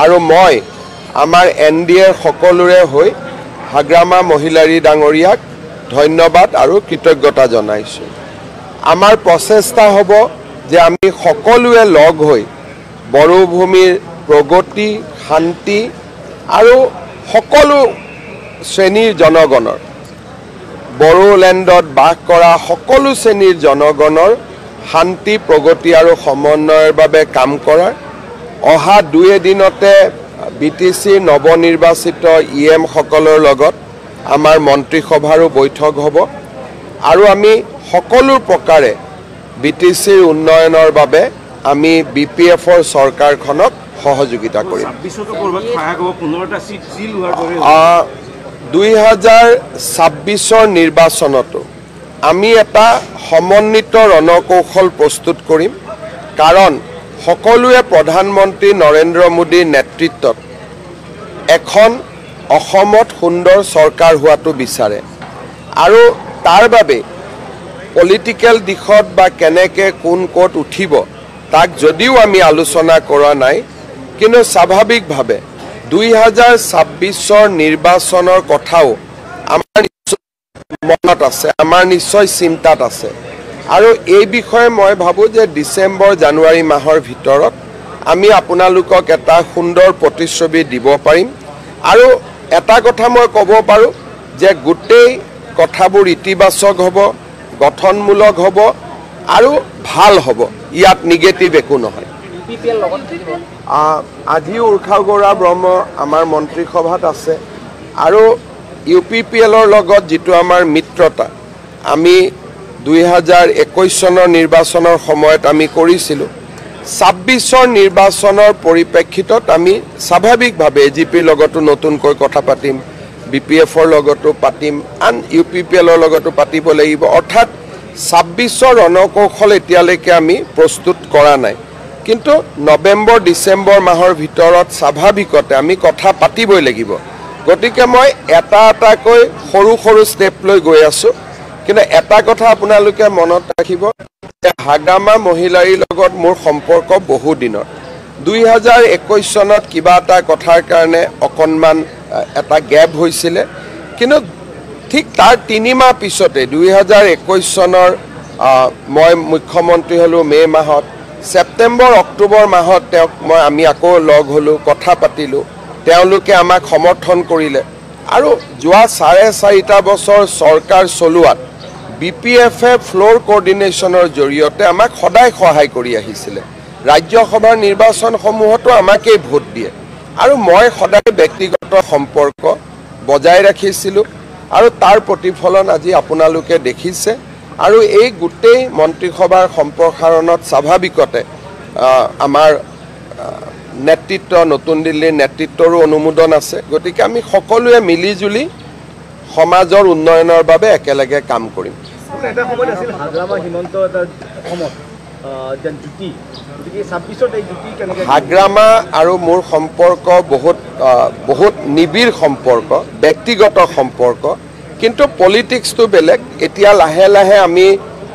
আৰু মই আমাৰ NDAৰ সকলোৰে হৈ হাগ্ৰামা মহিলাৰী ডাঙৰীয়াক ধন্যবাদ আৰু কৃতজ্ঞতা জনাইছোঁ। আমাৰ প্ৰচেষ্টা হ'ব যে আমি সকলোৱে লগ হৈ বড়োভূমিৰ প্ৰগতি, শান্তি আৰু সকলো শ্ৰেণীৰ জনগণৰ বড়োলেণ্ডত বাস কৰা সকলো শ্ৰেণীৰ জনগণৰ শান্তি, প্ৰগতি আৰু সমন্বয়ৰ বাবে কাম কৰাৰ অহা 2 এদিনতে BTC নৱনিৰ্বাচিত EM সকলৰ লগত আমাৰ মন্ত্ৰীসভাৰো বৈঠক হ'ব আৰু আমি সকলো প্ৰকাৰে BTCৰ উন্নয়নৰ বাবে আমি BPFৰ চৰকাৰখনক সহযোগিতা কৰিম। 2026 নিৰ্বাচনতো আমি এটা সমন্বিত ৰণকৌশল প্ৰস্তুত কৰিম, কাৰণ সকলোৱে প্ৰধানমন্ত্ৰী নৰেন্দ্ৰ মোদীৰ নেতৃত্বত এখন অসমত সুন্দৰ চৰকাৰ হোৱাটো বিচাৰে আৰু তাৰ বাবে পলিটিকেল দিশত বা কেনেকৈ কোন ক'ত উঠিব তাক যদিও আমি আলোচনা কৰা নাই, কিন্তু স্বাভাৱিকভাৱে 2026 নিৰ্বাচনৰ কথাও আমাৰ মনত আছে, আমাৰ নিশ্চয় চিন্তাত আছে আৰু এই বিষয়ে মই ভাবোঁ যে ডিচেম্বৰ জানুৱাৰী মাহৰ ভিতৰত আমি আপোনালোকক এটা সুন্দৰ প্ৰতিশ্ৰুতি দিব পাৰিম আৰু এটা কথা মই ক'ব পাৰোঁ যে গোটেই কথাবোৰ ইতিবাচক হ'ব, গঠনমূলক হ'ব আৰু ভাল হ'ব, ইয়াত নিগেটিভ একো নহয়। আজি উৰ্খাগৌৰা ব্ৰহ্ম আমাৰ মন্ত্ৰীসভাত আছে আৰু UPPLৰ লগত যিটো আমাৰ মিত্ৰতা আমি 2021 চনৰ নিৰ্বাচনৰ সময়ত আমি কৰিছিলোঁ, 26 নিৰ্বাচনৰ পৰিপ্ৰেক্ষিতত আমি স্বাভাৱিকভাৱে AGPৰ লগতো নতুনকৈ কথা পাতিম, BPFৰ লগতো পাতিম, আন UPPLৰ লগতো পাতিব লাগিব। অৰ্থাৎ 26 ৰণকৌশল এতিয়ালৈকে আমি প্ৰস্তুত কৰা নাই, কিন্তু নৱেম্বৰ ডিচেম্বৰ মাহৰ ভিতৰত স্বাভাৱিকতে আমি কথা পাতিবই লাগিব। গতিকে মই এটা এটাকৈ সৰু সৰু ষ্টেপ লৈ গৈ আছোঁ, কিন্তু এটা কথা আপোনালোকে মনত ৰাখিব যে হাগ্ৰামা মহিলাৰীৰ লগত মোৰ সম্পৰ্ক বহু দিনৰ। 2021 চনত কিবা এটা কথাৰ কাৰণে অকণমান এটা গেপ হৈছিলে, কিন্তু ঠিক তাৰ 3 মাহ পিছতে 2021 চনৰ মই মুখ্যমন্ত্ৰী হ'লোঁ মে' মাহত, ছেপ্টেম্বৰ অক্টোবৰ মাহত আমি আকৌ লগ হ'লোঁ, কথা পাতিলোঁ, তেওঁলোকে আমাক সমৰ্থন কৰিলে আৰু যোৱা 4.5 বছৰ চৰকাৰ চলোৱাত BPFে ফ্ল'ৰ কোঅৰ্ডিনেশ্যনৰ জৰিয়তে আমাক সদায় সহায় কৰি আহিছিলে। ৰাজ্যসভাৰ নিৰ্বাচনসমূহতো আমাকেই ভোট দিয়ে আৰু মই সদায় ব্যক্তিগত সম্পৰ্ক বজাই ৰাখিছিলোঁ আৰু তাৰ প্ৰতিফলন আজি আপোনালোকে দেখিছে আৰু এই গোটেই মন্ত্ৰীসভাৰ সম্প্ৰসাৰণত স্বাভাৱিকতে আমাৰ নেতৃত্ব, নতুন দিল্লীৰ নেতৃত্বৰো অনুমোদন আছে। গতিকে আমি সকলোৱে মিলিজুলি সমাজৰ উন্নয়নৰ বাবে একেলগে কাম কৰিম। হাগ্ৰামা আৰু মোৰ সম্পৰ্ক বহুত নিবিড় সম্পৰ্ক, ব্যক্তিগত সম্পৰ্ক, কিন্তু পলিটিক্সটো বেলেগ। এতিয়া লাহে লাহে আমি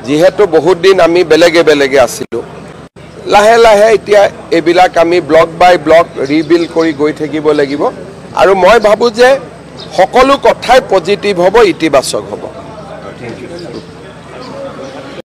যিহেতু বহুত দিন আমি বেলেগে বেলেগে আছিলোঁ, লাহে লাহে এতিয়া এইবিলাক আমি ব্লক বাই ব্লক ৰিবিল্ড কৰি গৈ থাকিব লাগিব আৰু মই ভাবোঁ যে সকলো কথাই পজিটিভ হ'ব, ইতিবাচক হ'ব।